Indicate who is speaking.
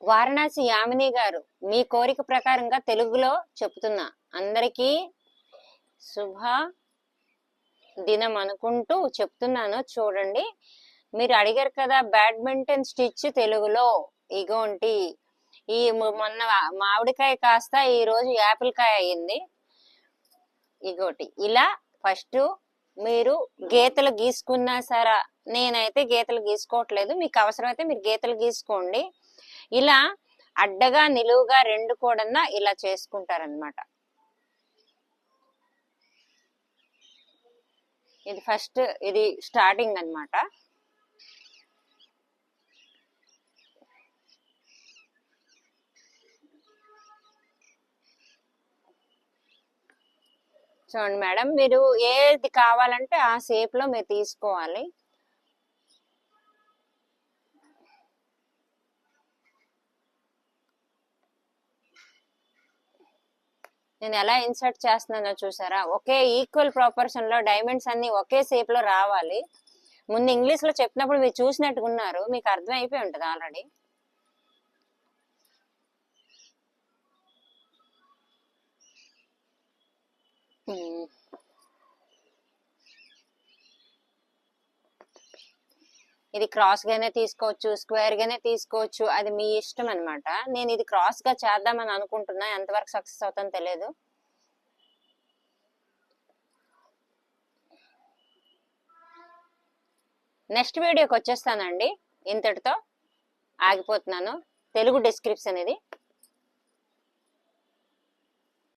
Speaker 1: వారణాసి యామిని గారు, మీ కోరిక ప్రకారంగా తెలుగులో చెప్తున్నా. అందరికీ శుభ దినం అనుకుంటూ చెప్తున్నాను. చూడండి, మీరు అడిగారు కదా బ్యాడ్మింటన్ స్టిచ్ తెలుగులో. ఇగోంటి ఈ మొన్న మామిడికాయ కాస్త ఈ రోజు యాపిల్ కాయ అయ్యింది. ఇగోటి ఇలా ఫస్ట్ మీరు గీతలు గీసుకున్నా సరే, నేనైతే గీతలు గీసుకోవట్లేదు, మీకు అవసరమైతే మీరు గీతలు గీసుకోండి. ఇలా అడ్డగా నిలువుగా రెండు కూడా ఇలా చేసుకుంటారనమాట. ఇది ఫస్ట్, ఇది స్టార్టింగ్ అన్నమాట. చూడండి మేడం, మీరు ఏది కావాలంటే ఆ షేప్ లో మీరు తీసుకోవాలి. నేను ఎలా ఇన్సర్ట్ చేస్తున్నానో చూసారా? ఒకే ఈక్వల్ ప్రాపర్షన్ లో డైమండ్స్ అన్ని ఒకే షేప్ లో రావాలి. ముందు ఇంగ్లీష్ లో చెప్పినప్పుడు మీరు చూసినట్టుగా ఉన్నారు, మీకు అర్థం అయిపోయి ఉంటుంది ఆల్రెడీ. ఇది క్రాస్ గానే తీసుకోవచ్చు, స్క్వేర్ గానే తీసుకోవచ్చు, అది మీ ఇష్టం అనమాట. నేను ఇది క్రాస్ గా చేద్దామని అనుకుంటున్నా, ఎంతవరకు సక్సెస్ అవుతానో తెలియదు. నెక్స్ట్ వీడియోకి వచ్చేస్తానండి. ఇంతటితో ఆగిపోతున్నాను. తెలుగు డిస్క్రిప్షన్ ఇది.